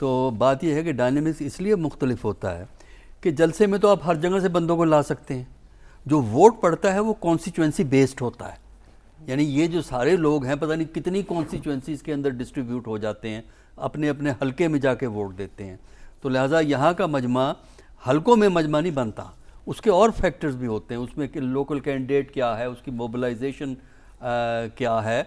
تو بات یہ ہے کہ ڈائنامکس اس لیے مختلف ہوتا ہے کہ جلسے میں تو آپ ہر جگہ سے بندوں کو لا سکتے ہیں، جو ووٹ پڑتا ہے وہ کانسٹیچوئنسی بیسڈ ہوتا ہے، یعنی یہ جو سارے لوگ ہیں پتہ نہیں کتنی کانسٹیچوئنسیز کے اندر ڈسٹریبیوٹ ہو جاتے ہیں، اپنے اپنے حلقے میں جا کے ووٹ دیتے ہیں، تو لہٰذا یہاں کا مجمع حلقوں میں مجمع نہیں بنتا، اس کے اور فیکٹرز بھی ہوتے ہیں، اس میں کہ لوکل کینڈیڈیٹ کیا ہے، اس کی موبلائزیشن کیا ہے،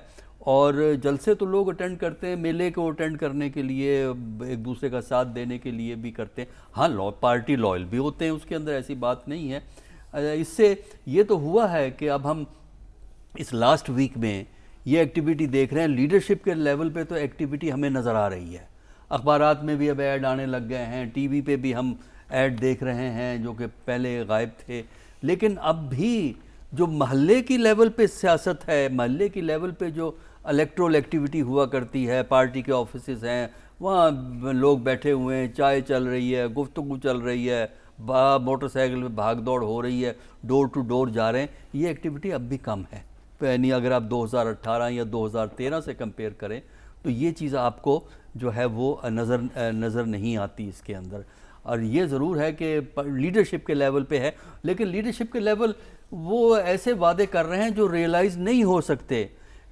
اور جلسے تو لوگ اٹینڈ کرتے ہیں میلے کو اٹینڈ کرنے کے لیے، ایک دوسرے کا ساتھ دینے کے لیے بھی کرتے ہیں، ہاں پارٹی لائل بھی ہوتے ہیں اس کے اندر، ایسی بات نہیں ہے۔ اس سے یہ تو ہوا ہے کہ اب ہم اس لاسٹ ویک میں یہ ایکٹیویٹی دیکھ رہے ہیں، لیڈرشپ کے لیول پہ تو ایکٹیویٹی ہمیں نظر آ رہی ہے، اخبارات میں بھی اب ایڈ آنے لگ گئے ہیں، ٹی وی پہ بھی ہم ایڈ دیکھ رہے ہیں جو کہ پہلے غائب تھے، لیکن اب بھی جو محلے کی لیول پہ سیاست ہے، محلے کی لیول پہ جو الیکٹرول ایکٹیویٹی ہوا کرتی ہے، پارٹی کے آفیسز ہیں وہاں لوگ بیٹھے ہوئے ہیں، چائے چل رہی ہے، گفتگو چل رہی ہے، موٹر سائیکل میں بھاگ دوڑ ہو رہی ہے، ڈور ٹو ڈور جا رہے ہیں، یہ ایکٹیویٹی اب بھی کم ہے، یعنی اگر آپ 2018 یا 2013 سے کمپیئر کریں تو یہ چیز آپ کو جو ہے وہ نظر نہیں آتی اس کے اندر۔ اور یہ ضرور ہے کہ لیڈرشپ کے لیول پہ ہے، لیکن لیڈرشپ کے لیول وہ ایسے وعدے کر رہے ہیں جو ریئلائز نہیں ہو سکتے۔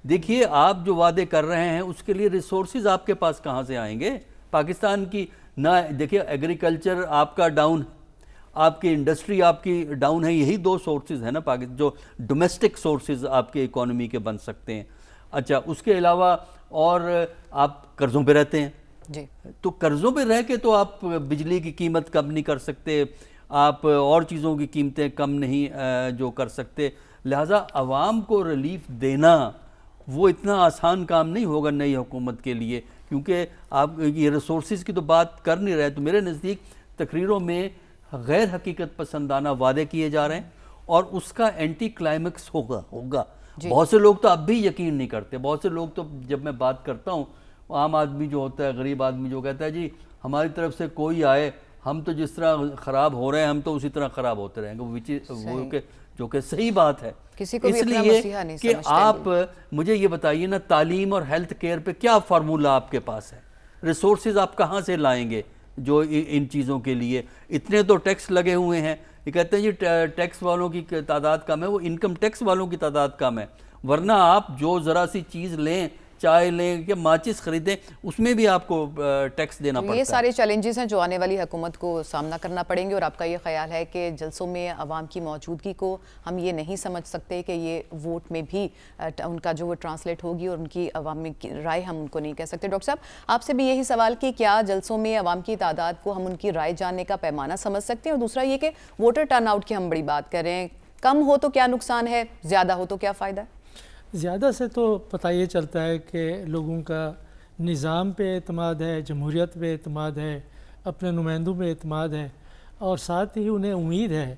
دیکھیے آپ جو وعدے کر رہے ہیں اس کے لیے ریسورسز آپ کے پاس کہاں سے آئیں گے؟ پاکستان کی نہ دیکھیے ایگریکلچر آپ کا ڈاؤن، آپ کی انڈسٹری آپ کی ڈاؤن ہے، یہی دو سورسز ہیں نا جو ڈومیسٹک سورسز آپ کے اکانومی کے بن سکتے ہیں۔ اچھا اس کے علاوہ اور آپ قرضوں پہ رہتے ہیں، جی تو قرضوں پہ رہ کے تو آپ بجلی کی قیمت کم نہیں کر سکتے، آپ اور چیزوں کی قیمتیں کم نہیں جو کر سکتے، لہٰذا عوام کو ریلیف دینا وہ اتنا آسان کام نہیں ہوگا نئی حکومت کے لیے، کیونکہ آپ یہ ریسورسز کی تو بات کر نہیں رہے۔ تو میرے نزدیک تقریروں میں غیر حقیقت پسندانہ وعدے کیے جا رہے ہیں اور اس کا اینٹی کلائمیکس ہوگا۔ بہت سے لوگ تو اب بھی یقین نہیں کرتے، بہت سے لوگ تو جب میں بات کرتا ہوں عام آدمی جو ہوتا ہے، غریب آدمی جو کہتا ہے جی ہماری طرف سے کوئی آئے ہم تو جس طرح خراب ہو رہے ہیں ہم تو اسی طرح خراب ہوتے رہیں گے، وہ جو کہ صحیح بات ہے۔ کسی کو بھی اس اپنا لیے مسیحا نہیں کہ سمجھتے۔ آپ مجھے یہ بتائیے نا، تعلیم اور ہیلتھ کیئر پہ کیا فارمولہ آپ کے پاس ہے؟ ریسورسز آپ کہاں سے لائیں گے جو ان چیزوں کے لیے؟ اتنے تو ٹیکس لگے ہوئے ہیں، یہ کہتے ہیں جی ٹیکس والوں کی تعداد کم ہے، وہ انکم ٹیکس والوں کی تعداد کم ہے، ورنہ آپ جو ذرا سی چیز لیں، چائے لیں کہ ماچس خریدیں، اس میں بھی آپ کو ٹیکس دینا پڑتا ہے۔ یہ سارے چیلنجز ہیں جو آنے والی حکومت کو سامنا کرنا پڑیں گے، اور آپ کا یہ خیال ہے کہ جلسوں میں عوام کی موجودگی کو ہم یہ نہیں سمجھ سکتے کہ یہ ووٹ میں بھی ان کا جو وہ ٹرانسلیٹ ہوگی، اور ان کی عوامی رائے ہم ان کو نہیں کہہ سکتے۔ ڈاکٹر صاحب آپ سے بھی یہی سوال کہ کیا جلسوں میں عوام کی تعداد کو ہم ان کی رائے جاننے کا پیمانہ سمجھ سکتے ہیں؟ اور دوسرا یہ کہ ووٹر ٹرن آؤٹ کی ہم بڑی بات کر رہے ہیں، کم ہو تو کیا نقصان ہے، زیادہ ہو تو کیا فائدہ ہے؟ زیادہ سے تو پتہ یہ چلتا ہے کہ لوگوں کا نظام پہ اعتماد ہے، جمہوریت پہ اعتماد ہے، اپنے نمائندوں پہ اعتماد ہے، اور ساتھ ہی انہیں امید ہے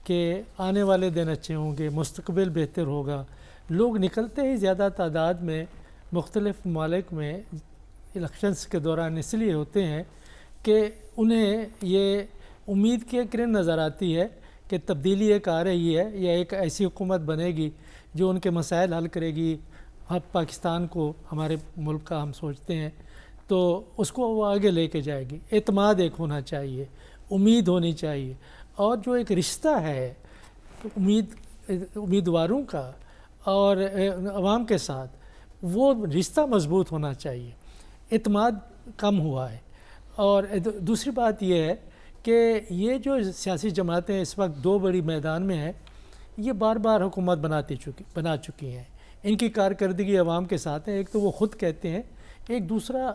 کہ آنے والے دن اچھے ہوں گے، مستقبل بہتر ہوگا۔ لوگ نکلتے ہی زیادہ تعداد میں مختلف ممالک میں الیکشنز کے دوران اس لیے ہوتے ہیں کہ انہیں یہ امید کی کرن نظر آتی ہے کہ تبدیلی ایک آ رہی ہے، یا ایک ایسی حکومت بنے گی جو ان کے مسائل حل کرے گی، پاکستان کو، ہمارے ملک کا ہم سوچتے ہیں، تو اس کو وہ آگے لے کے جائے گی۔ اعتماد ایک ہونا چاہیے، امید ہونی چاہیے، اور جو ایک رشتہ ہے امیدواروں کا اور عوام کے ساتھ، وہ رشتہ مضبوط ہونا چاہیے۔ اعتماد کم ہوا ہے۔ اور دوسری بات یہ ہے کہ یہ جو سیاسی جماعتیں اس وقت دو بڑی میدان میں ہیں، یہ بار بار حکومت بنا چکی ہیں، ان کی کارکردگی عوام کے ساتھ ہے۔ ایک تو وہ خود کہتے ہیں، ایک دوسرا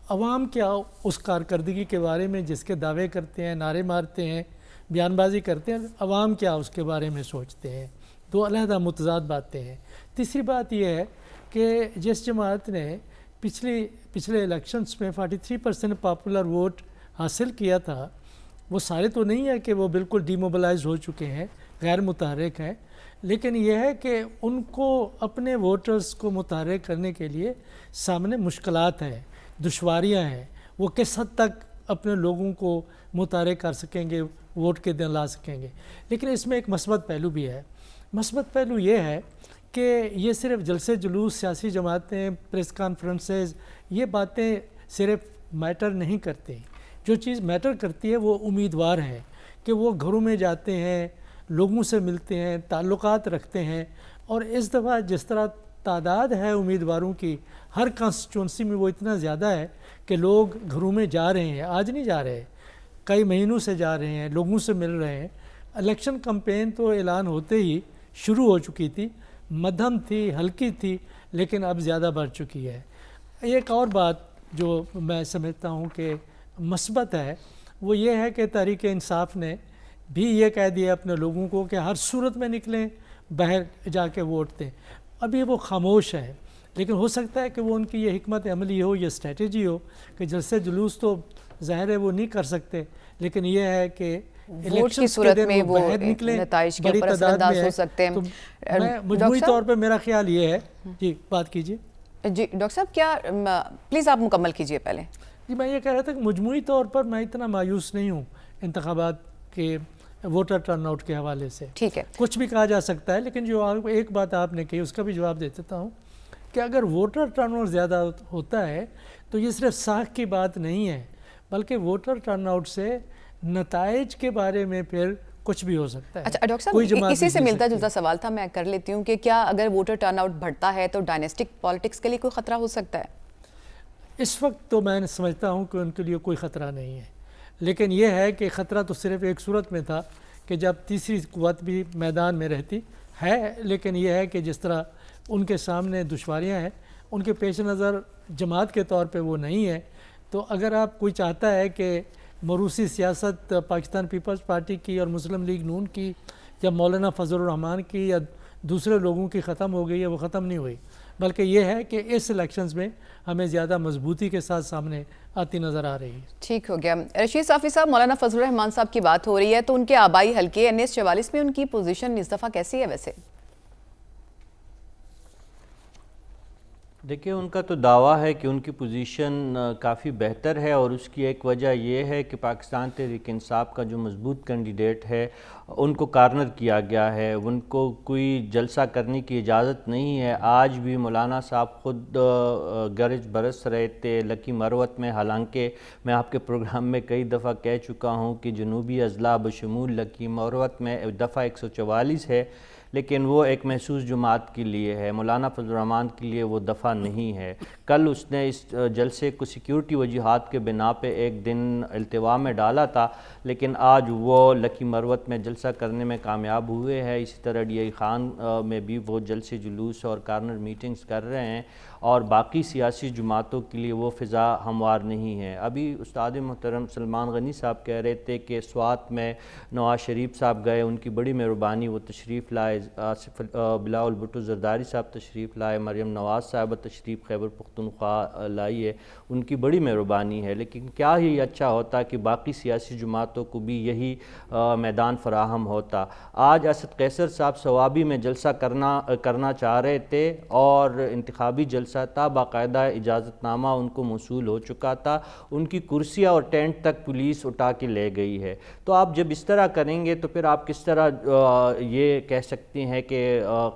عوام کیا اس کارکردگی کے بارے میں جس کے دعوے کرتے ہیں، نعرے مارتے ہیں، بیان بازی کرتے ہیں، عوام کیا اس کے بارے میں سوچتے ہیں۔ دو علیحدہ متضاد باتیں ہیں۔ تیسری بات یہ ہے کہ جس جماعت نے پچھلے الیکشنز میں 43% پاپولر ووٹ حاصل کیا تھا، وہ سارے تو نہیں ہے کہ وہ بالکل ڈی موبلائز ہو چکے ہیں، غیر متحرک ہیں، لیکن یہ ہے کہ ان کو اپنے ووٹرز کو متحرک کرنے کے لیے سامنے مشکلات ہیں، دشواریاں ہیں۔ وہ کس حد تک اپنے لوگوں کو متحرک کر سکیں گے، ووٹ کے دن لا سکیں گے۔ لیکن اس میں ایک مثبت پہلو بھی ہے۔ مثبت پہلو یہ ہے کہ یہ صرف جلسے جلوس، سیاسی جماعتیں، پریس کانفرنسز، یہ باتیں صرف میٹر نہیں کرتے. جو چیز میٹر کرتی ہے وہ امیدوار ہیں کہ وہ گھروں میں جاتے ہیں, لوگوں سے ملتے ہیں, تعلقات رکھتے ہیں. اور اس دفعہ جس طرح تعداد ہے امیدواروں کی ہر کانسٹیچوئنسی میں وہ اتنا زیادہ ہے کہ لوگ گھروں میں جا رہے ہیں, آج نہیں جا رہے, کئی مہینوں سے جا رہے ہیں, لوگوں سے مل رہے ہیں. الیکشن کمپین تو اعلان ہوتے ہی شروع ہو چکی تھی, مدھم تھی, ہلکی تھی, لیکن اب زیادہ بڑھ چکی ہے. ایک اور بات جو میں سمجھتا ہوں کہ مثبت ہے وہ یہ ہے کہ تحریک انصاف نے بھی یہ کہہ دیا اپنے لوگوں کو کہ ہر صورت میں نکلیں, باہر جا کے ووٹ دیں. ابھی وہ خاموش ہیں, لیکن ہو سکتا ہے کہ وہ ان کی یہ حکمت عملی ہو, یہ اسٹریٹجی ہو کہ جلسے جلوس تو ظاہر ہے وہ نہیں کر سکتے, لیکن یہ ہے کہ ووٹ کی صورت میں وہ نتائج کے اوپر اثر انداز ہو سکتے ہیں. میں مجموعی طور پہ میرا خیال یہ ہے. جی بات کیجیے. جی ڈاکٹر صاحب, کیا پلیز آپ مکمل کیجیے پہلے. جی میں یہ کہہ رہا تھا کہ مجموعی طور پر میں اتنا مایوس نہیں ہوں انتخابات کے ووٹر ٹرن آؤٹ کے حوالے سے. ٹھیک ہے, کچھ بھی کہا جا سکتا ہے, لیکن جو ایک بات آپ نے کہی اس کا بھی جواب دے دیتا ہوں کہ اگر ووٹر ٹرن آؤٹ زیادہ ہوتا ہے تو یہ صرف ساکھ کی بات نہیں ہے, بلکہ ووٹر ٹرن آؤٹ سے نتائج کے بارے میں پھر کچھ بھی ہو سکتا ہے. اچھا ڈاکٹر صاحب, اسی سے ملتا جلتا سوال تھا, میں کر لیتی ہوں کہ کیا اگر ووٹر ٹرن آؤٹ بڑھتا ہے تو ڈائنیسٹک پالیٹکس کے لیے کوئی خطرہ ہو سکتا ہے؟ اس وقت تو میں سمجھتا ہوں کہ ان کے لیے کوئی خطرہ نہیں ہے, لیکن یہ ہے کہ خطرہ تو صرف ایک صورت میں تھا کہ جب تیسری قوت بھی میدان میں رہتی ہے. لیکن یہ ہے کہ جس طرح ان کے سامنے دشواریاں ہیں, ان کے پیش نظر جماعت کے طور پہ وہ نہیں ہے. تو اگر آپ کوئی چاہتا ہے کہ موروثی سیاست پاکستان پیپلز پارٹی کی اور مسلم لیگ نون کی یا مولانا فضل الرحمان کی یا دوسرے لوگوں کی ختم ہو گئی ہے, وہ ختم نہیں ہوئی, بلکہ یہ ہے کہ اس الیکشنز میں ہمیں زیادہ مضبوطی کے ساتھ سامنے آتی نظر آ رہی ہے. ٹھیک ہو گیا. رشید صافی صاحب, مولانا فضل الرحمان صاحب کی بات ہو رہی ہے تو ان کے آبائی حلقے NS 44 میں ان کی پوزیشن اس دفعہ کیسی ہے ویسے؟ دیکھیں, ان کا تو دعویٰ ہے کہ ان کی پوزیشن کافی بہتر ہے, اور اس کی ایک وجہ یہ ہے کہ پاکستان تحریک انصاف کا جو مضبوط کینڈیڈیٹ ہے ان کو کارنر کیا گیا ہے, ان کو کوئی جلسہ کرنے کی اجازت نہیں ہے. آج بھی مولانا صاحب خود گرج برس رہے تھے لکی مروت میں, حالانکہ میں آپ کے پروگرام میں کئی دفعہ کہہ چکا ہوں کہ جنوبی اضلاع بشمول لکی مروت میں دفعہ 144 ہے, لیکن وہ ایک محسوس جماعت کے لیے ہے. مولانا فضل الرحمان کے لیے وہ دفعہ نہیں ہے. کل اس نے اس جلسے کو سیکیورٹی وجوہات کے بنا پہ ایک دن التوا میں ڈالا تھا, لیکن آج وہ لکی مروت میں جلسہ کرنے میں کامیاب ہوئے ہیں. اسی طرح DI خان میں بھی وہ جلسے جلوس اور کارنر میٹنگز کر رہے ہیں, اور باقی سیاسی جماعتوں کے لیے وہ فضا ہموار نہیں ہے. ابھی استاد محترم سلمان غنی صاحب کہہ رہے تھے کہ سوات میں نواز شریف صاحب گئے, ان کی بڑی مہربانی, وہ تشریف لائے. بلاول بھٹو زرداری صاحب تشریف لائے, مریم نواز صاحب تشریف خیبر پختونخوا لائی ہے, ان کی بڑی مہربانی ہے. لیکن کیا ہی اچھا ہوتا کہ باقی سیاسی جماعتوں کو بھی یہی میدان فراہم ہوتا. آج اسد قیصر صاحب ثوابی میں جلسہ کرنا چاہ رہے تھے, اور انتخابی جلسہ تھا, باقاعدہ اجازت نامہ ان کو موصول ہو چکا تھا, ان کی کرسیاں اور ٹینٹ تک پولیس اٹھا کے لے گئی ہے. تو آپ جب اس طرح کریں گے تو پھر آپ کس طرح یہ کہہ سکتے ہیں کہ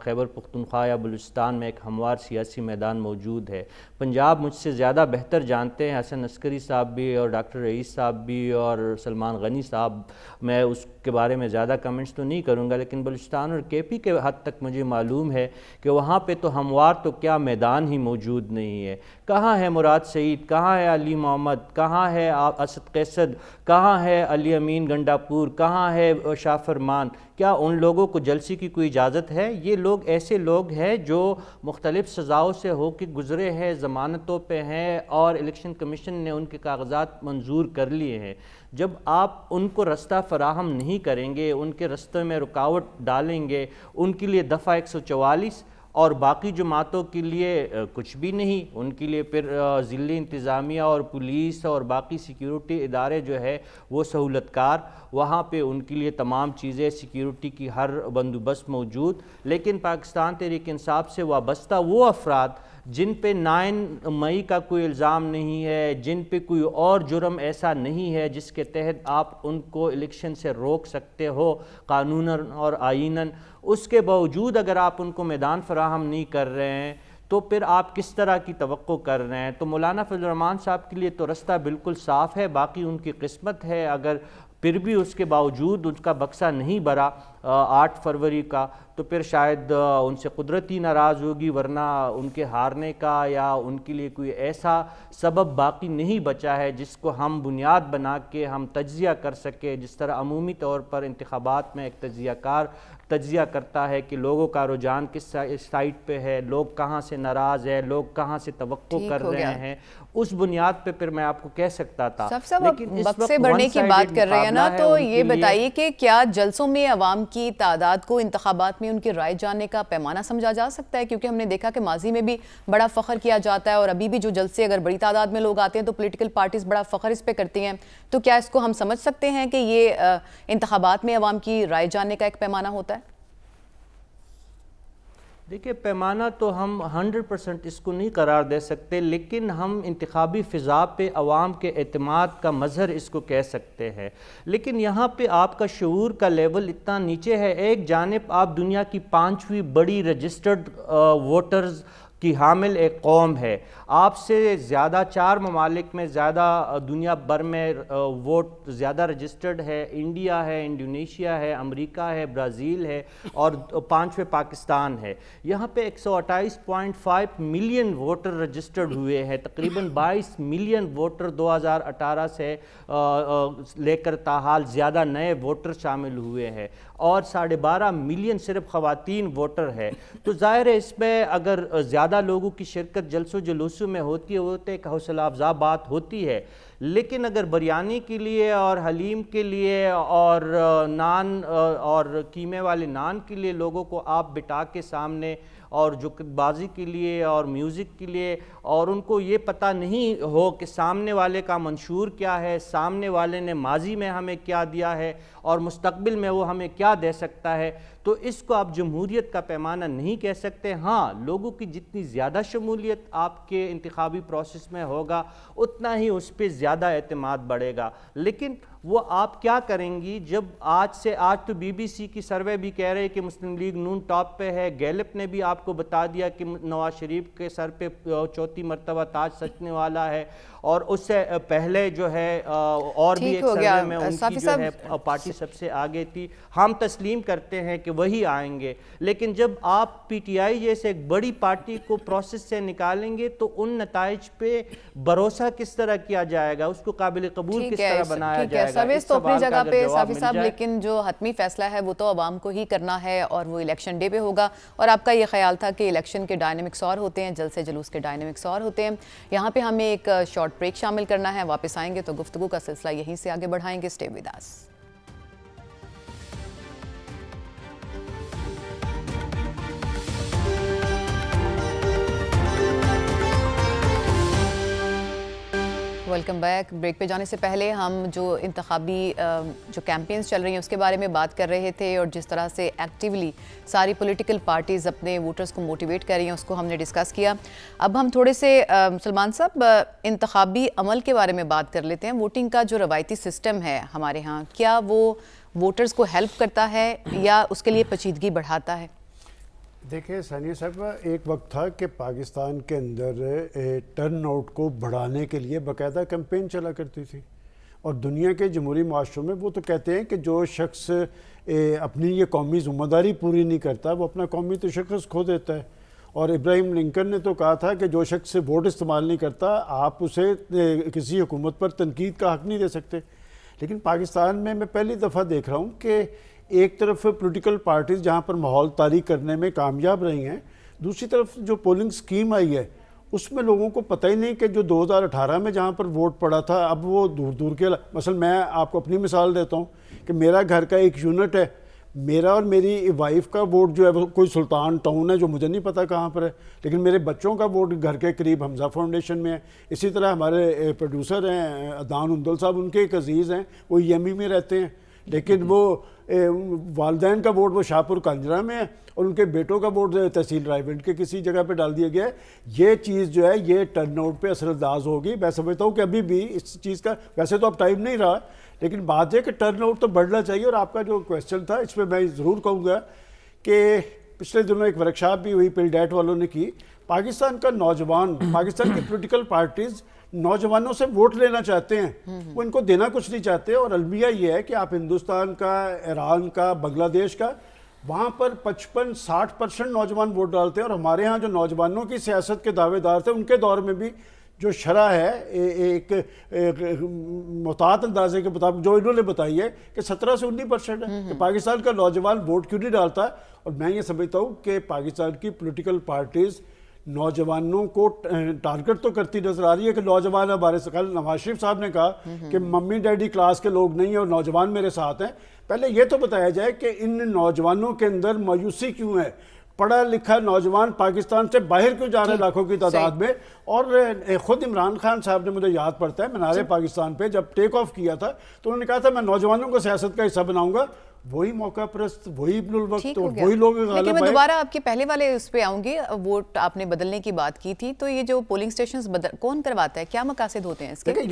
خیبر پختونخوا یا بلوچستان میں ایک ہموار سیاسی میدان موجود ہے؟ پنجاب مجھ سے زیادہ بہتر جانتے ہیں, حسن عسکری صاحب بھی اور ڈاکٹر رئیس صاحب بھی اور سلمان غنی صاحب, میں اس کے بارے میں زیادہ کمنٹس تو نہیں کروں گا, لیکن بلوچستان اور KP کے حد تک مجھے معلوم ہے کہ وہاں پہ تو ہموار تو کیا میدان ہی موجود نہیں ہے. کہاں ہے مراد سعید, کہاں ہے علی محمد, کہاں ہے اسد قیصر, کہاں ہے علی امین گنڈاپور, کہاں ہے شاہ فرمان؟ کیا ان لوگوں کو جلسے کی کوئی اجازت ہے؟ یہ لوگ ایسے لوگ ہیں جو مختلف سزاؤں سے ہو کے گزرے ہیں, ضمانتوں پہ ہیں, اور الیکشن کمیشن نے ان کے کاغذات منظور کر لیے ہیں. جب آپ ان کو رستہ فراہم نہیں کریں گے, ان کے رستے میں رکاوٹ ڈالیں گے, ان کے لیے دفعہ 144 اور باقی جماعتوں کے لیے کچھ بھی نہیں, ان کے لیے پھر ضلعی انتظامیہ اور پولیس اور باقی سیکیورٹی ادارے جو ہے وہ سہولت کار, وہاں پہ ان کے لیے تمام چیزیں سیکیورٹی کی ہر بندوبست موجود. لیکن پاکستان تحریک انصاف سے وابستہ وہ افراد جن پہ 9 مئی کا کوئی الزام نہیں ہے, جن پہ کوئی اور جرم ایسا نہیں ہے جس کے تحت آپ ان کو الیکشن سے روک سکتے ہو قانوناً اور آئیناً, اس کے باوجود اگر آپ ان کو میدان فراہم نہیں کر رہے ہیں تو پھر آپ کس طرح کی توقع کر رہے ہیں؟ تو مولانا فضل الرحمان صاحب کے لیے تو رستہ بالکل صاف ہے، باقی ان کی قسمت ہے، اگر پھر بھی اس کے باوجود ان کا بکسا نہیں بھرا 8 فروری کا، تو پھر شاید ان سے قدرت ہی ناراض ہوگی، ورنہ ان کے ہارنے کا یا ان کے لیے کوئی ایسا سبب باقی نہیں بچا ہے جس کو ہم بنیاد بنا کے ہم تجزیہ کر سکے، جس طرح عمومی طور پر انتخابات میں ایک تجزیہ کار تجزیہ کرتا ہے کہ لوگوں کا رجحان کس سائٹ پہ ہے، لوگ کہاں سے ناراض ہے، لوگ کہاں سے توقع کر رہے ہیں، اس بنیاد پہ پھر میں آپ کو کہہ سکتا تھا۔ صاحب بکسے بڑھنے کی بات کر رہے ہیں نا، تو یہ بتائیے کہ کیا جلسوں میں عوام کی تعداد کو انتخابات میں ان کی رائے جاننے کا پیمانہ سمجھا جا سکتا ہے؟ کیونکہ ہم نے دیکھا کہ ماضی میں بھی بڑا فخر کیا جاتا ہے، اور ابھی بھی جو جلسے اگر بڑی تعداد میں لوگ آتے ہیں تو پولیٹیکل پارٹیز بڑا فخر اس پہ کرتی ہیں، تو کیا اس کو ہم سمجھ سکتے ہیں کہ یہ انتخابات میں عوام کی رائے جاننے کا ایک پیمانہ ہوتا ہے؟ دیکھیں، پیمانہ تو ہم 100% اس کو نہیں قرار دے سکتے، لیکن ہم انتخابی فضا پہ عوام کے اعتماد کا مظہر اس کو کہہ سکتے ہیں۔ لیکن یہاں پہ آپ کا شعور کا لیول اتنا نیچے ہے، ایک جانب آپ دنیا کی 5ویں بڑی رجسٹرڈ ووٹرز کی حامل ایک قوم ہے، آپ سے زیادہ 4 ممالک میں زیادہ دنیا بھر میں ووٹ زیادہ رجسٹرڈ ہے، انڈیا ہے، انڈونیشیا ہے، امریکہ ہے، برازیل ہے، اور 5ویں پاکستان ہے۔ یہاں پہ 128.5 ملین ووٹر رجسٹرڈ ہوئے ہیں، تقریباً 22 ملین ووٹر 2018 سے لے کر تاحال زیادہ نئے ووٹر شامل ہوئے ہیں، اور 12.5 ملین صرف خواتین ووٹر ہے۔ تو ظاہر ہے اس میں اگر زیادہ لوگوں کی شرکت جلسوں جلوسوں میں ہوتی ہے وہ تو ایک حوصلہ افزا بات ہوتی ہے، لیکن اگر بریانی کے لیے اور حلیم کے لیے اور نان اور قیمے والے نان کے لیے لوگوں کو آپ بٹا کے سامنے، اور جو بازی کے لیے اور میوزک کے لیے، اور ان کو یہ پتہ نہیں ہو کہ سامنے والے کا منشور کیا ہے، سامنے والے نے ماضی میں ہمیں کیا دیا ہے اور مستقبل میں وہ ہمیں کیا دے سکتا ہے، تو اس کو آپ جمہوریت کا پیمانہ نہیں کہہ سکتے۔ ہاں، لوگوں کی جتنی زیادہ شمولیت آپ کے انتخابی پروسیس میں ہوگا اتنا ہی اس پہ زیادہ اعتماد بڑھے گا، لیکن وہ آپ کیا کریں گی جب آج تو بی بی سی کی سروے بھی کہہ رہے کہ مسلم لیگ نون ٹاپ پہ ہے، گیلپ نے بھی آپ کو بتا دیا کہ نواز شریف کے سر پہ 4تھی مرتبہ تاج سجنے والا ہے، اور اس سے پہلے جو ہے اور بھی ایک سروے میں ان کی جو ہے پارٹی سب سے آگے تھی۔ ہم تسلیم کرتے ہیں کہ وہی آئیں گے، لیکن جب آپ پی ٹی آئی جیسے ایک بڑی پارٹی کو پروسیس سے نکالیں گے تو ان نتائج پہ بھروسہ کس طرح کیا جائے گا، اس کو قابل قبول کس طرح بنایا جائے گا؟ سروس تو اپنی جگہ پہ صافی صاحب، لیکن جو حتمی فیصلہ ہے وہ تو عوام کو ہی کرنا ہے، اور وہ الیکشن ڈے پہ ہوگا۔ اور آپ کا یہ خیال تھا کہ الیکشن کے ڈائنامکس اور ہوتے ہیں، جلسے جلوس کے ڈائنامکس اور ہوتے ہیں۔ یہاں پہ ہمیں ایک شارٹ بریک شامل کرنا ہے، واپس آئیں گے تو گفتگو کا سلسلہ یہیں سے آگے بڑھائیں گے۔ Stay with us. Welcome back. Break پہ جانے سے پہلے ہم جو انتخابی جو کیمپینز چل رہی ہیں اس کے بارے میں بات کر رہے تھے، اور جس طرح سے ایکٹیولی ساری پولیٹیکل پارٹیز اپنے ووٹرز کو موٹیویٹ کر رہی ہیں اس کو ہم نے ڈسکس کیا۔ اب ہم تھوڑے سے سلمان صاحب انتخابی عمل کے بارے میں بات کر لیتے ہیں۔ ووٹنگ کا جو روایتی سسٹم ہے ہمارے ہاں، کیا وہ ووٹرز کو ہیلپ کرتا ہے یا اس کے لیے پیچیدگی بڑھاتا ہے؟ دیکھیں ثانیہ صاحب، ایک وقت تھا کہ پاکستان کے اندر ٹرن آؤٹ کو بڑھانے کے لیے باقاعدہ کیمپین چلا کرتی تھی، اور دنیا کے جمہوری معاشروں میں وہ تو کہتے ہیں کہ جو شخص اپنی یہ قومی ذمہ داری پوری نہیں کرتا وہ اپنا قومی تشخص کھو دیتا ہے۔ اور ابراہیم لنکن نے تو کہا تھا کہ جو شخص ووٹ استعمال نہیں کرتا آپ اسے کسی حکومت پر تنقید کا حق نہیں دے سکتے۔ لیکن پاکستان میں پہلی دفعہ دیکھ رہا ہوں کہ ایک طرف پولیٹیکل پارٹیز جہاں پر ماحول طاری کرنے میں کامیاب رہی ہیں، دوسری طرف جو پولنگ سکیم آئی ہے اس میں لوگوں کو پتہ ہی نہیں کہ جو 2018 میں جہاں پر ووٹ پڑا تھا اب وہ دور دور کے، مثلا میں آپ کو اپنی مثال دیتا ہوں کہ میرا گھر کا ایک یونٹ ہے، میرا اور میری وائف کا ووٹ جو ہے وہ کوئی سلطان ٹاؤن ہے جو مجھے نہیں پتا کہاں پر ہے، لیکن میرے بچوں کا ووٹ گھر کے قریب حمزہ فاؤنڈیشن میں ہے۔ اسی طرح ہمارے پروڈیوسر ہیں عدنان اندل صاحب، ان کے ایک عزیز ہیں وہ EME میں رہتے ہیں، لیکن وہ والدین کا ووٹ وہ شاہپور کانجرا میں ہے، اور ان کے بیٹوں کا ووٹ تحصیل رائیونڈ کے کسی جگہ پہ ڈال دیا گیا ہے۔ یہ چیز جو ہے یہ ٹرن آؤٹ پہ اثر انداز ہوگی۔ میں سمجھتا ہوں کہ ابھی بھی اس چیز کا ویسے تو اب ٹائم نہیں رہا، لیکن بات ہے کہ ٹرن آؤٹ تو بڑھنا چاہیے۔ اور آپ کا جو کویسچن تھا اس پہ میں ضرور کہوں گا کہ پچھلے دنوں ایک ورکشاپ بھی ہوئی پل ڈیٹ والوں نے کی، پاکستان کا نوجوان، پاکستان کی پولیٹیکل پارٹیز نوجوانوں سے ووٹ لینا چاہتے ہیں، وہ ان کو دینا کچھ نہیں چاہتے. اور المیہ یہ ہے کہ آپ ہندوستان کا، ایران کا، بنگلہ دیش کا، وہاں پر 55-60% نوجوان ووٹ ڈالتے ہیں. اور ہمارے ہاں جو نوجوانوں کی سیاست کے دعوے دار تھے، ان کے دور میں بھی جو شرح ہے ایک محتاط اندازے کے مطابق جو انہوں نے بتائی ہے کہ 17 سے 19% ہے کہ پاکستان کا نوجوان ووٹ کیوں نہیں ڈالتا. اور میں یہ سمجھتا ہوں کہ پاکستان کی پولیٹیکل پارٹیز نوجوانوں کو ٹارگٹ تو کرتی نظر آ رہی ہے کہ نوجوان ہمارے سے. کل نواز شریف صاحب نے کہا کہ ممی ڈیڈی کلاس کے لوگ نہیں ہیں اور نوجوان میرے ساتھ ہیں. پہلے یہ تو بتایا جائے کہ ان نوجوانوں کے اندر مایوسی کیوں ہے. پڑھا لکھا نوجوان پاکستان سے باہر کیوں جا رہے ہیں لاکھوں کی تعداد میں. اور خود عمران خان صاحب نے، مجھے یاد پڑتا ہے منارے پاکستان پہ جب ٹیک آف کیا تھا تو انہوں نے کہا تھا میں نوجوانوں کو سیاست کا حصہ بناؤں گا. وہی موقع پرست، وہی ابن الوقت اور وہی لوگ غالب آئے. لیکن میں دوبارہ آپ کے پہلے والے اس پہ آؤں گی. ووٹ آپ نے بدلنے کی بات کی تھی، تو یہ جو پولنگ سٹیشنز کون کرواتا ہے؟ کیا مقاصد ہوتے ہیں اس کے؟ دیکھیں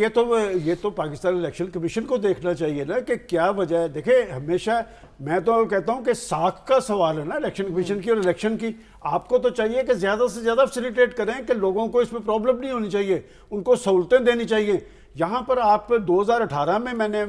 یہ تو پاکستان الیکشن کمیشن کو دیکھنا چاہیے نا کہ کیا وجہ ہے. دیکھیں ہمیشہ میں تو کہتا ہوں کہ ساکھ کا سوال ہے نا الیکشن کمیشن کی اور الیکشن کی. آپ کو تو چاہیے کہ زیادہ سے زیادہ فیسیلیٹیٹ کریں کہ لوگوں کو اس میں پرابلم نہیں ہونی چاہیے، ان کو سہولتیں دینی چاہیے. یہاں پر آپ 2018 میں نے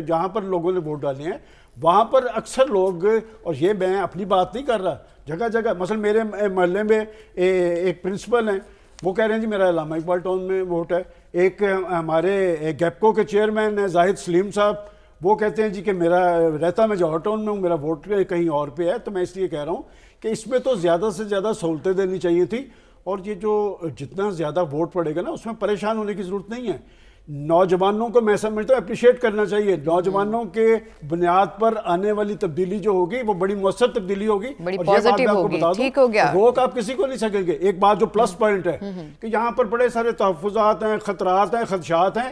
جہاں پر لوگوں نے ووٹ ڈالے ہیں وہاں پر اکثر لوگ، اور یہ میں اپنی بات نہیں کر رہا، جگہ جگہ مثلا میرے محلے میں ایک پرنسپل ہیں، وہ کہہ رہے ہیں جی میرا علامہ اقبال ٹاؤن میں ووٹ ہے. ایک ہمارے گیپکو کے چیئرمین ہیں زاہد سلیم صاحب، وہ کہتے ہیں جی کہ میرا رہتا میں جوہر ٹاؤن میں ہوں، میرا ووٹ کہیں اور پہ ہے. تو میں اس لیے کہہ رہا ہوں کہ اس میں تو زیادہ سے زیادہ سہولتیں دینی چاہیے تھی. اور یہ جو جتنا زیادہ ووٹ پڑے گا نا اس میں پریشان ہونے کی ضرورت نہیں ہے. نوجوانوں کو میں سمجھتا ہوں اپریشیٹ کرنا چاہیے. نوجوانوں کے بنیاد پر آنے والی تبدیلی جو ہوگی وہ بڑی مؤثر تبدیلی ہوگی، بڑی اور یہ بات پازیٹیو میں آپ کو ہوگی. بتا ٹھیک ہو گیا. دوں روک آپ کسی کو نہیں سکیں گے. ایک بات جو پلس پوائنٹ ہے کہ یہاں پر بڑے سارے تحفظات ہیں، خطرات ہیں، خدشات ہیں.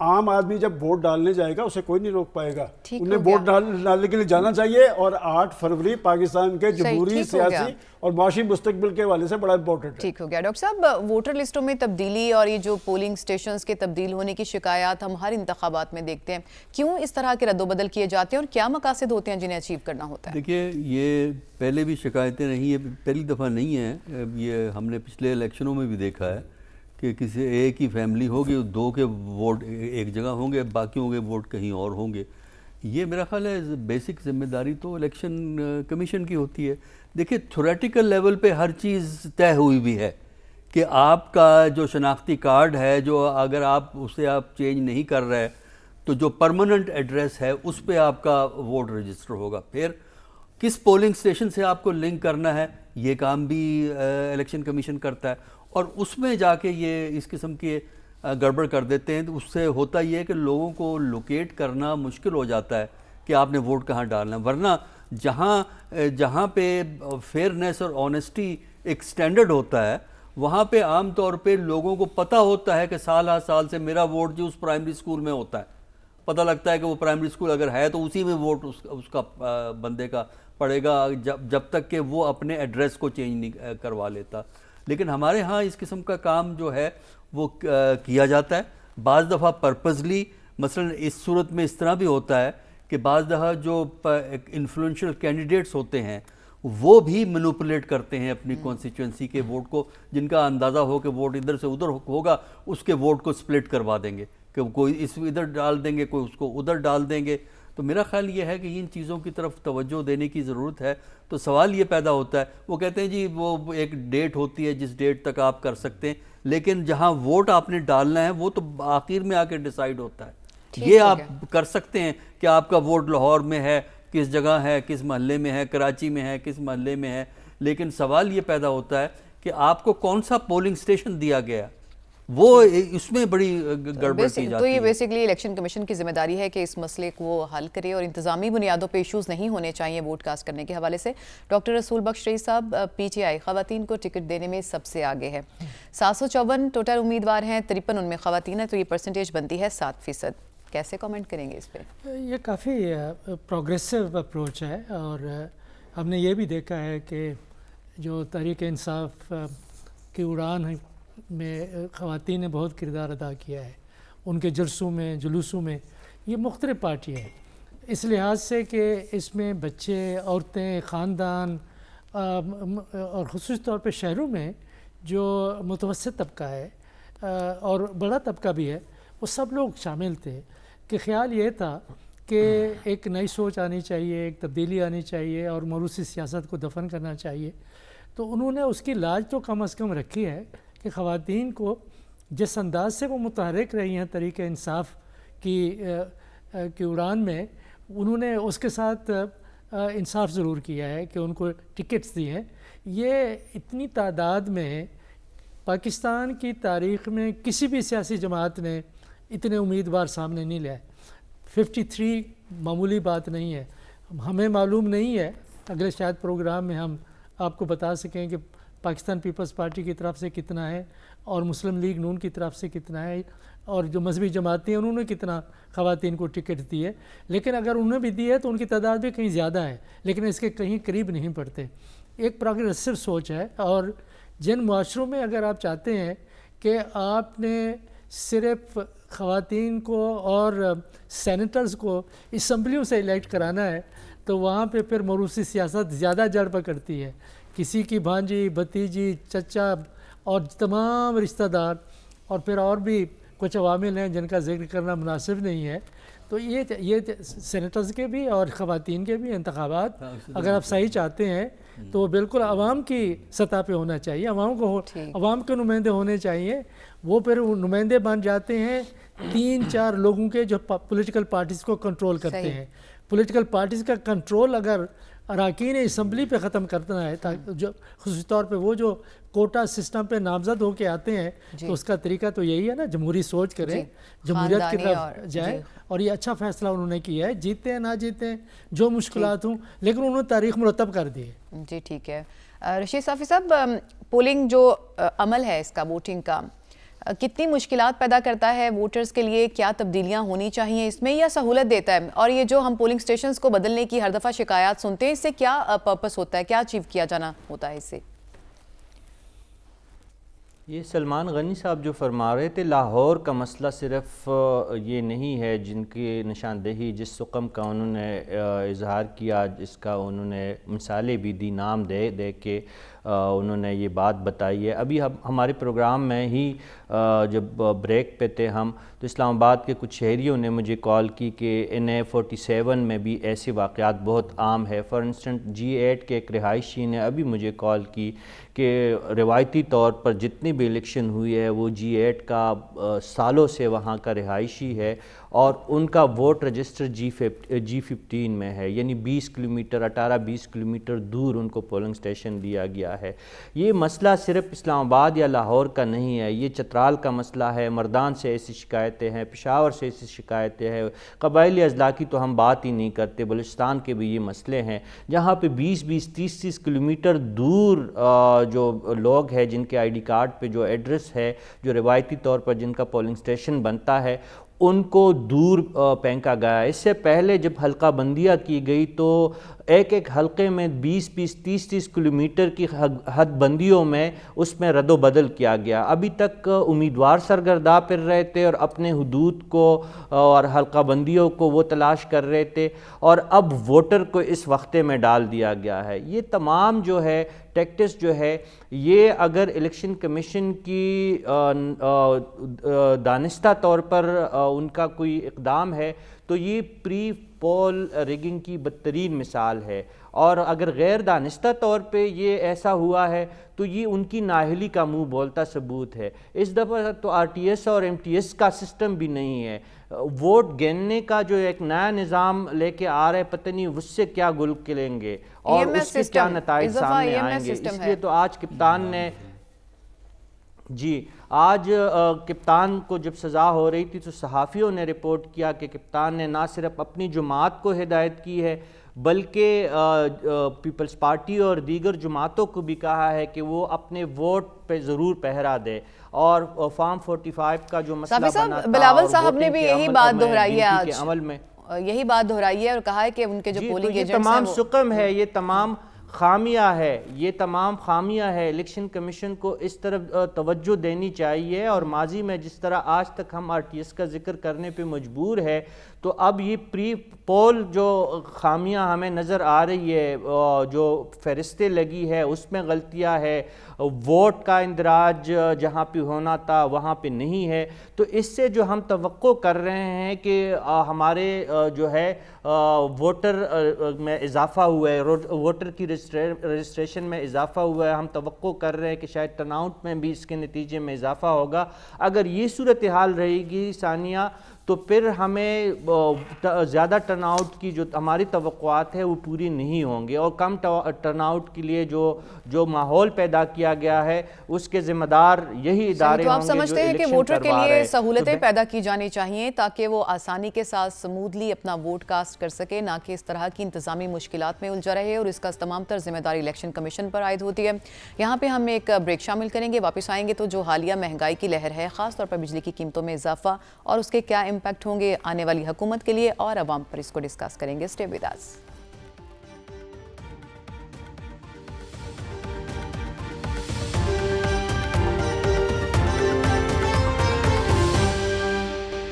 عام آدمی جب ووٹ ڈالنے جائے گا اسے کوئی نہیں روک پائے گا. انہیں ووٹ ڈالنے کے لیے جانا چاہیے. اور 8 فروری پاکستان کے جمہوری، سیاسی اور معاشی مستقبل کے حوالے سے بڑا امپورٹنٹ ہے. ٹھیک ہو گیا. ڈاکٹر صاحب، ووٹر لسٹوں میں تبدیلی اور یہ جو پولنگ سٹیشنز کے تبدیل ہونے کی شکایات ہم ہر انتخابات میں دیکھتے ہیں، کیوں اس طرح کے رد و بدل کیے جاتے ہیں اور کیا مقاصد ہوتے ہیں جنہیں اچیو کرنا ہوتا ہے؟ دیکھیے یہ پہلے بھی شکایتیں رہی ہیں، پہلی دفعہ نہیں ہیں. یہ ہم نے پچھلے الیکشنوں میں بھی دیکھا ہے کہ کسی ایک ہی فیملی ہوگی، 2 کے ووٹ ایک جگہ ہوں گے، باقیوں کے ووٹ کہیں اور ہوں گے. یہ میرا خیال ہے بیسک ذمہ داری تو الیکشن کمیشن کی ہوتی ہے. دیکھیں تھیوریٹیکل لیول پہ ہر چیز طے ہوئی بھی ہے کہ آپ کا جو شناختی کارڈ ہے، جو اگر آپ اسے چینج نہیں کر رہے تو جو پرماننٹ ایڈریس ہے اس پہ آپ کا ووٹ رجسٹر ہوگا. پھر کس پولنگ سٹیشن سے آپ کو لنک کرنا ہے یہ کام بھی الیکشن کمیشن کرتا ہے. اور اس میں جا کے یہ اس قسم کے گڑبڑ کر دیتے ہیں. تو اس سے ہوتا یہ ہے کہ لوگوں کو لوکیٹ کرنا مشکل ہو جاتا ہے کہ آپ نے ووٹ کہاں ڈالنا. ورنہ جہاں پہ فیئرنیس اور آنیسٹی ایک سٹینڈرڈ ہوتا ہے وہاں پہ عام طور پہ لوگوں کو پتہ ہوتا ہے کہ سال ہر سال سے میرا ووٹ جو اس پرائمری اسکول میں ہوتا ہے. پتہ لگتا ہے کہ وہ پرائمری اسکول اگر ہے تو اسی میں ووٹ اس کا بندے کا پڑے گا جب تک کہ وہ اپنے ایڈریس کو چینج نہیں کروا لیتا. لیکن ہمارے ہاں اس قسم کا کام جو ہے وہ کیا جاتا ہے بعض دفعہ پرپزلی. مثلا اس صورت میں اس طرح بھی ہوتا ہے کہ بعض دفعہ جو انفلوئنشل کینڈیڈیٹس ہوتے ہیں وہ بھی مینوپولیٹ کرتے ہیں اپنی کانسٹیچوئنسی کے ووٹ کو. جن کا اندازہ ہو کہ ووٹ ادھر سے ادھر ہوگا اس کے ووٹ کو سپلٹ کروا دیں گے کہ کوئی اس ادھر ڈال دیں گے، کوئی اس کو ادھر ڈال دیں گے. تو میرا خیال یہ ہے کہ ان چیزوں کی طرف توجہ دینے کی ضرورت ہے. تو سوال یہ پیدا ہوتا ہے، وہ کہتے ہیں جی وہ ایک ڈیٹ ہوتی ہے جس ڈیٹ تک آپ کر سکتے ہیں، لیکن جہاں ووٹ آپ نے ڈالنا ہے وہ تو آخر میں آ کے ڈیسائیڈ ہوتا ہے. یہ آپ کر سکتے ہیں کہ آپ کا ووٹ لاہور میں ہے، کس جگہ ہے، کس محلے میں ہے، کراچی میں ہے، کس محلے میں ہے. لیکن سوال یہ پیدا ہوتا ہے کہ آپ کو کون سا پولنگ سٹیشن دیا گیا، وہ اس میں بڑی گڑبڑ کی جاتی ہے. تو یہ بیسیکلی الیکشن کمیشن کی ذمہ داری ہے کہ اس مسئلے کو وہ حل کرے اور انتظامی بنیادوں پہ ایشوز نہیں ہونے چاہیے ووٹ کاسٹ کرنے کے حوالے سے. ڈاکٹر رسول بخش رئیس صاحب، پی ٹی آئی خواتین کو ٹکٹ دینے میں سب سے آگے ہے. 754 ٹوٹل امیدوار ہیں، 53 ان میں خواتین ہیں، تو یہ پرسنٹیج بنتی ہے 7%. کیسے کامنٹ کریں گے اس پہ؟ یہ کافی پروگریسو اپروچ ہے، اور ہم نے یہ بھی دیکھا ہے کہ جو تحریک انصاف کی اڑان میں خواتین نے بہت کردار ادا کیا ہے ان کے جلوسوں میں. یہ مختلف پارٹی ہے اس لحاظ سے کہ اس میں بچے، عورتیں، خاندان اور خصوصی طور پہ شہروں میں جو متوسط طبقہ ہے اور بڑا طبقہ بھی ہے، وہ سب لوگ شامل تھے کہ خیال یہ تھا کہ ایک نئی سوچ آنی چاہیے، ایک تبدیلی آنی چاہیے اور موروثی سیاست کو دفن کرنا چاہیے. تو انہوں نے اس کی لاج تو کم از کم رکھی ہے کہ خواتین کو جس انداز سے وہ متحرک رہی ہیں طریق انصاف کی اڑان میں، انہوں نے اس کے ساتھ انصاف ضرور کیا ہے کہ ان کو ٹکٹس دی ہیں. یہ اتنی تعداد میں پاکستان کی تاریخ میں کسی بھی سیاسی جماعت نے اتنے امیدوار سامنے نہیں لائے. 53 معمولی بات نہیں ہے. ہمیں معلوم نہیں ہے، اگلے شاید پروگرام میں ہم آپ کو بتا سکیں کہ پاکستان پیپلز پارٹی کی طرف سے کتنا ہے اور مسلم لیگ نون کی طرف سے کتنا ہے، اور جو مذہبی جماعتیں انہوں نے کتنا خواتین کو ٹکٹ دی ہے. لیکن اگر انہوں نے بھی دی ہے تو ان کی تعداد بھی کہیں زیادہ ہے، لیکن اس کے کہیں قریب نہیں پڑتے. ایک پروگریسو سوچ ہے. اور جن معاشروں میں اگر آپ چاہتے ہیں کہ آپ نے صرف خواتین کو اور سینیٹرز کو اسمبلیوں سے الیکٹ کرانا ہے تو وہاں پہ پھر موروثی سیاست زیادہ جڑ پکڑتی ہے. کسی کی بھانجی، بھتیجی، چچا اور تمام رشتہ دار، اور پھر اور بھی کچھ عوامل ہیں جن کا ذکر کرنا مناسب نہیں ہے. تو یہ سینیٹرز کے بھی اور خواتین کے بھی انتخابات اگر آپ صحیح چاہتے ہیں تو وہ بالکل عوام کی سطح پہ ہونا چاہیے. عوام کے نمائندے ہونے چاہیے. وہ پھر نمائندے بن جاتے ہیں 3-4 لوگوں کے جو پولیٹیکل پارٹیز کو کنٹرول کرتے ہیں. پولیٹیکل پارٹیز کا کنٹرول اگر اراکین اسمبلی پہ ختم کرنا ہے، جو خصوصی طور پہ وہ جو کوٹا سسٹم پہ نامزد ہو کے آتے ہیں، تو اس کا طریقہ تو یہی ہے نا، جمہوری سوچ کریں، جمہوریت کی طرف جائیں. اور یہ اچھا فیصلہ انہوں نے کیا ہے. جیتے ہیں نہ جیتے ہیں، جو مشکلات ہوں، لیکن انہوں نے تاریخ مرتب کر دی ہے. جی ٹھیک ہے. رشید صافی صاحب، پولنگ جو عمل ہے اس کا، ووٹنگ کا، کتنی مشکلات پیدا کرتا ہے ووٹرز کے لیے؟ کیا تبدیلیاں ہونی چاہیے اس میں، یا سہولت دیتا ہے؟ اور یہ جو ہم پولنگ سٹیشنز کو بدلنے کی ہر دفعہ شکایات سنتے ہیں، اس سے کیا پرپس ہوتا ہے، کیا اچیو کیا جانا ہوتا ہے اس سے؟ یہ سلمان غنی صاحب جو فرما رہے تھے، لاہور کا مسئلہ صرف یہ نہیں ہے جن کی نشاندہی جس رقم کا انہوں نے اظہار کیا، جس کا انہوں نے مثالیں بھی دی، نام دے کے انہوں نے یہ بات بتائی ہے. ابھی ہمارے پروگرام میں ہی جب بریک پہ تھے ہم، تو اسلام آباد کے کچھ شہریوں نے مجھے کال کی کہ NA47 میں بھی ایسے واقعات بہت عام ہے. فار انسٹنٹ G8 کے ایک رہائشی نے ابھی مجھے کال کی کہ روایتی طور پر جتنی بھی الیکشن ہوئی ہے وہ G8 کا سالوں سے وہاں کا رہائشی ہے، اور ان کا ووٹ رجسٹر G15 میں ہے، یعنی 20 کلومیٹر دور ان کو پولنگ سٹیشن دیا گیا ہے. یہ مسئلہ صرف اسلام آباد یا لاہور کا نہیں ہے، یہ چترال کا مسئلہ ہے. مردان سے ایسی شکایتیں ہیں، پشاور سے ایسی شکایتیں ہیں، قبائلی اضلاع کی تو ہم بات ہی نہیں کرتے. بلوچستان کے بھی یہ مسئلے ہیں جہاں پہ 20-30 کلومیٹر دور جو لوگ ہیں جن کے آئی ڈی کارڈ پہ جو ایڈریس ہے، جو روایتی طور پر جن کا پولنگ سٹیشن بنتا ہے، ان کو دور پھینکا گیا. اس سے پہلے جب حلقہ بندیاں کی گئی تو ایک حلقے میں 20-30 کلومیٹر کی حد بندیوں میں اس میں رد و بدل کیا گیا. ابھی تک امیدوار سرگرداں پھر رہے تھے اور اپنے حدود کو اور حلقہ بندیوں کو وہ تلاش کر رہے تھے، اور اب ووٹر کو اس وقتے میں ڈال دیا گیا ہے. یہ تمام جو ہے ٹیکٹس جو ہے، یہ اگر الیکشن کمیشن کی دانستہ طور پر ان کا کوئی اقدام ہے تو یہ پری پول ریگنگ کی بدترین مثال ہے. اور اگر غیر دانستہ طور پہ یہ ایسا ہوا ہے تو یہ ان کی نااہلی کا منہ بولتا ثبوت ہے. اس دفعہ تو RTS اور MTS کا سسٹم بھی نہیں ہے. ووٹ گننے کا جو ایک نیا نظام لے کے آ رہے، پتہ نہیں اس سے کیا گل کھلیں گے اور اس کے کیا نتائج سامنے آئیں گے. اس لیے تو آج کپتان نے آج کپتان کو جب سزا ہو رہی تھی تو صحافیوں نے رپورٹ کیا کہ کپتان نے نہ صرف اپنی جماعت کو ہدایت کی ہے بلکہ پیپلز پارٹی اور دیگر جماعتوں کو بھی کہا ہے کہ وہ اپنے ووٹ پہ ضرور پہرا دے. اور فارم 45 کا جو مسئلہ بنا تھا، بلاول صاحب نے بھی یہی بات دہرائی ہے آج، عمل میں یہی بات دہرائی ہے اور کہا ہے کہ ان کے جو پولنگ ایجنٹس ہیں، یہ تمام سقم ہے، یہ تمام خامیاں ہے، یہ تمام خامیاں ہے. الیکشن کمیشن کو اس طرف توجہ دینی چاہیے. اور ماضی میں جس طرح آج تک ہم RTS کا ذکر کرنے پہ مجبور ہے، تو اب یہ پری پول جو خامیاں ہمیں نظر آ رہی ہے، جو فہرستیں لگی ہے اس میں غلطیاں ہے، ووٹ کا اندراج جہاں پہ ہونا تھا وہاں پہ نہیں ہے، تو اس سے جو ہم توقع کر رہے ہیں کہ ہمارے جو ہے ووٹر میں اضافہ ہوا ہے، ووٹر کی رجسٹریشن میں اضافہ ہوا ہے، ہم توقع کر رہے ہیں کہ شاید ٹرن آؤٹ میں بھی اس کے نتیجے میں اضافہ ہوگا۔ اگر یہ صورتحال رہے گی ثانیہ، تو پھر ہمیں زیادہ ٹرن آؤٹ کی جو ہماری توقعات ہے وہ پوری نہیں ہوں گے، اور کم ٹرن آؤٹ کے لیے جو ماحول پیدا کیا گیا ہے اس کے ذمہ دار یہی ادارے تو آپ ہوں گے جو سمجھتے ہیں کہ الیکشن ووٹر کے کروا رہے لیے ہیں۔ سہولتیں پیدا کی جانی چاہیے تاکہ وہ آسانی کے ساتھ سموتھلی اپنا ووٹ کاسٹ کر سکے، نہ کہ اس طرح کی انتظامی مشکلات میں الجھا رہے، اور اس کا تمام تر ذمہ داری الیکشن کمیشن پر عائد ہوتی ہے۔ یہاں پہ ہم ایک بریک شامل کریں گے، واپس آئیں گے تو جو حالیہ مہنگائی کی لہر ہے، خاص طور پر بجلی کی قیمتوں میں اضافہ اور اس کے کیا امپیکٹ ہوں گے آنے والی حکومت کے لیے اور عوام پر، اس کو ڈسکس کریں گے۔ Stay with us.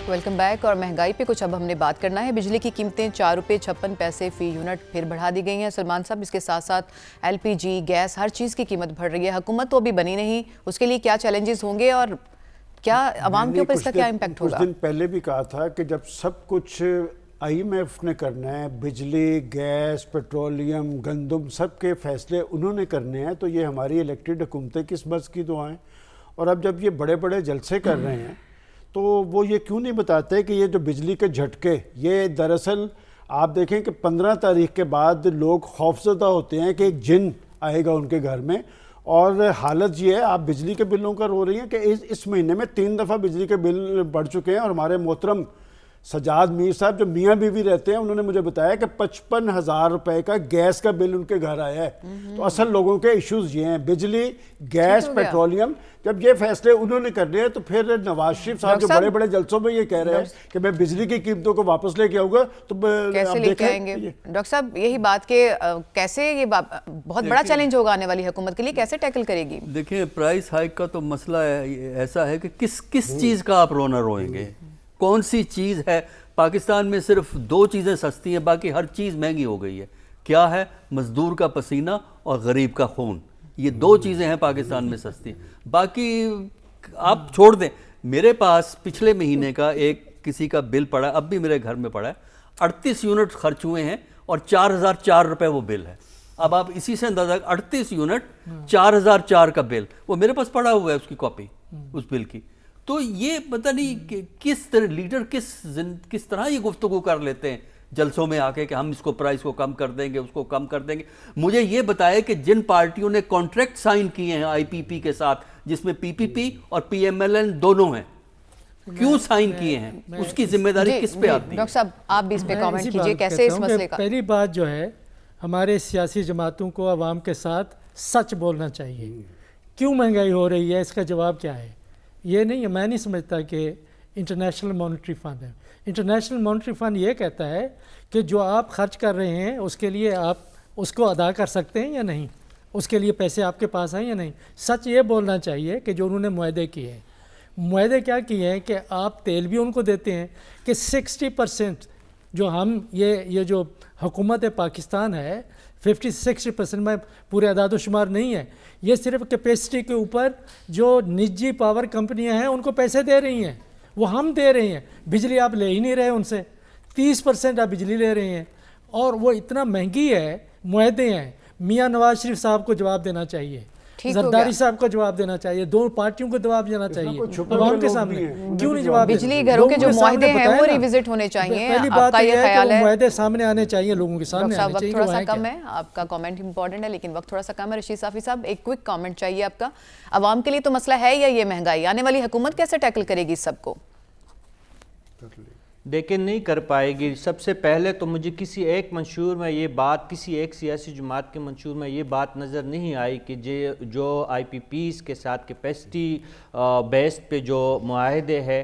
Welcome back. اور مہنگائی پہ کچھ اب ہم نے بات کرنا ہے۔ بجلی کی قیمتیں 4 روپے 56 پیسے فی یونٹ پھر بڑھا دی گئی ہیں سلمان صاحب، اس کے ساتھ ساتھ ایل پی جی، گیس، ہر چیز کی قیمت بڑھ رہی ہے۔ حکومت تو ابھی بنی نہیں، اس کے لیے کیا چیلنجز ہوں گے اور کیا عوام کے اوپر اس کا کیا امپیکٹ ہوگا؟ کچھ دن پہلے بھی کہا تھا کہ جب سب کچھ IMF نے کرنا ہے، بجلی، گیس، پیٹرولیم، گندم، سب کے فیصلے انہوں نے کرنے ہیں، تو یہ ہماری الیکٹڈ حکومتیں کس بس کی دعائیں؟ اور اب جب یہ بڑے بڑے جلسے کر رہے ہیں تو وہ یہ کیوں نہیں بتاتے کہ یہ جو بجلی کے جھٹکے، یہ دراصل آپ دیکھیں کہ 15 تاریخ کے بعد لوگ خوفزدہ ہوتے ہیں کہ ایک جن آئے گا ان کے گھر میں، اور حالت یہ ہے، آپ بجلی کے بلوں کا رو رہی ہیں کہ اس مہینے میں 3 دفعہ بجلی کے بل بڑھ چکے ہیں، اور ہمارے محترم سجاد میر صاحب جو میاں بیوی رہتے ہیں انہوں نے مجھے بتایا کہ 55,000 روپے کا گیس کا بل ان کے گھر آیا ہے۔ تو اصل لوگوں کے ایشوز یہ ہیں، بجلی، گیس، پیٹرولیم۔ جب یہ فیصلے انہوں نے کرنے ہیں تو پھر نواز شریف صاحب جو بڑے بڑے جلسوں میں یہ کہہ رہے ہیں کہ میں بجلی کی قیمتوں کو واپس لے کے آؤں گا، تو کیسے لے کے آئیں گے ڈاکٹر صاحب؟ یہی بات کہ کیسے یہ بہت بڑا چیلنج ہوگا آنے والی حکومت کے لیے، کیسے ٹیکل کرے گی؟ دیکھیں پرائس ہائیک کا تو مسئلہ ایسا ہے کہ کس چیز کا آپ رونا روئیں گے، کون سی چیز ہے؟ پاکستان میں صرف 2 چیزیں سستی ہیں، باقی ہر چیز مہنگی ہو گئی ہے۔ کیا ہے؟ مزدور کا پسینہ اور غریب کا خون، یہ 2 چیزیں ہیں پاکستان میں سستی، باقی آپ چھوڑ دیں۔ میرے پاس پچھلے مہینے کا ایک کسی کا بل پڑا ہے، اب بھی میرے گھر میں پڑا ہے، 38 یونٹ خرچ ہوئے ہیں اور 4,004 روپے وہ بل ہے۔ اب آپ اسی سے اندازہ 38 یونٹ 4,004 کا بل، وہ میرے پاس پڑا ہوا ہے اس کی کاپی اس بل کی۔ تو یہ پتہ نہیں کہ کس طرح لیڈر کس طرح یہ گفتگو کر لیتے ہیں جلسوں میں آ کے کہ ہم اس کو پرائس کو کم کر دیں گے، اس کو کم کر دیں گے۔ مجھے یہ بتائے کہ جن پارٹیوں نے کانٹریکٹ سائن کیے ہیں IPP کے ساتھ، جس میں PPP اور PMLN دونوں ہیں، کیوں سائن کیے ہیں؟ اس کی ذمہ داری کس پہ آتی ہے؟ ڈاکٹر صاحب آپ بھی اس پہ کامنٹ کیجئے، کیسے اس مسئلے کا؟ پہلی بات جو ہے، ہمارے سیاسی جماعتوں کو عوام کے ساتھ سچ بولنا چاہیے۔ کیوں مہنگائی ہو رہی ہے، اس کا جواب کیا ہے؟ یہ نہیں، میں نہیں سمجھتا کہ انٹرنیشنل مانیٹری فنڈ ہے۔ انٹرنیشنل مانیٹری فنڈ یہ کہتا ہے کہ جو آپ خرچ کر رہے ہیں اس کے لیے آپ اس کو ادا کر سکتے ہیں یا نہیں، اس کے لیے پیسے آپ کے پاس ہیں یا نہیں۔ سچ یہ بولنا چاہیے کہ جو انہوں نے معاہدے کیے ہیں، معاہدے کیا کیے ہیں کہ آپ تیل بھی ان کو دیتے ہیں کہ 60% جو ہم یہ جو حکومت پاکستان ہے 50-60% میں پورے اعداد و شمار نہیں ہے، یہ صرف کیپیسٹی کے اوپر جو نجی پاور کمپنیاں ہیں ان کو پیسے دے رہی ہیں، وہ ہم دے رہے ہیں۔ بجلی آپ لے ہی نہیں رہے ان سے، 30% آپ بجلی لے رہے ہیں، اور وہ اتنا مہنگی ہے، معاہدے ہیں۔ میاں نواز شریف صاحب کو جواب دینا چاہیے، زرداری صاحب کو جواب دینا چاہیے، 2 پارٹیوں کو جواب دینا چاہیے عوام کے سامنے۔ کیوں نہیں جواب؟ بجلی گھروں کے جو معاہدے ہیں وہ ریوزٹ ہونے چاہیے۔ پہلی بات یہ ہے کہ معاہدے سامنے آنے چاہیے، لوگوں کے سامنے آنے چاہیے۔ تھوڑا سا کم ہے، آپ کا کامنٹ امپورٹنٹ ہے لیکن وقت تھوڑا سا کم ہے۔ رشید صافی صاحب ایک کوئک کامنٹ چاہیے آپ کا، عوام کے لیے تو مسئلہ ہے یا یہ مہنگائی، آنے والی حکومت کیسے ٹیکل کرے گی سب کو؟ دیکھیں نہیں کر پائے گی۔ سب سے پہلے تو مجھے کسی ایک منشور میں یہ بات، کسی ایک سیاسی جماعت کے منشور میں یہ بات نظر نہیں آئی کہ جو IPPs کے ساتھ کیپیسٹی بیس پہ جو معاہدے ہے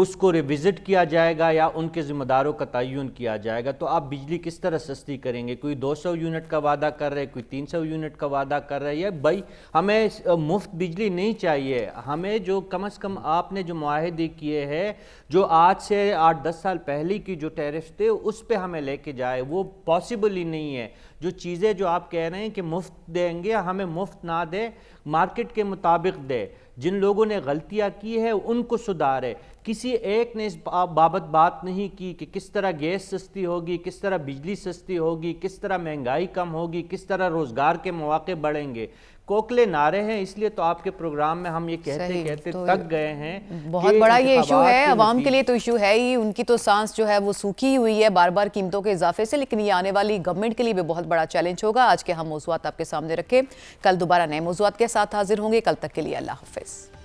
اس کو ریوزٹ کیا جائے گا یا ان کے ذمہ داروں کا تعین کیا جائے گا. تو آپ بجلی کس طرح سستی کریں گے؟ کوئی 200 یونٹ کا وعدہ کر رہے, کوئی 300 یونٹ کا وعدہ کر رہے. یا بھائی ہمیں مفت بجلی نہیں چاہیے, ہمیں جو کم از کم آپ نے جو معاہدے کیے ہیں, جو آج سے 8-10 سال پہلے کی جو ٹیرف تھے اس پہ ہمیں لے کے جائے, وہ پاسبل ہی نہیں ہے. جو چیزیں جو آپ کہہ رہے ہیں کہ مفت دیں گے, ہمیں مفت نہ دے, مارکیٹ کے مطابق دے. جن لوگوں نے غلطیاں کی ہے ان کو سدھارے. کسی ایک نے اس بابت بات نہیں کی کہ کس طرح گیس سستی ہوگی, کس طرح بجلی سستی ہوگی, کس طرح مہنگائی کم ہوگی, کس طرح روزگار کے مواقع بڑھیں گے. کوکلے نعرے ہیں, اس لیے تو آپ کے پروگرام میں ہم یہ کہتے کہتے تک گئے ہیں. بہت بڑا یہ ایشو ہے, عوام کے لیے تو ایشو ہے ہی, ان کی تو سانس جو ہے وہ سوکھی ہوئی ہے بار بار قیمتوں کے اضافے سے, لیکن یہ آنے والی گورنمنٹ کے لیے بھی بہت بڑا چیلنج ہوگا. آج کے ہم موضوعات آپ کے سامنے رکھے, کل دوبارہ نئے موضوعات کے ساتھ حاضر ہوں گے. کل تک کے لیے اللہ حافظ.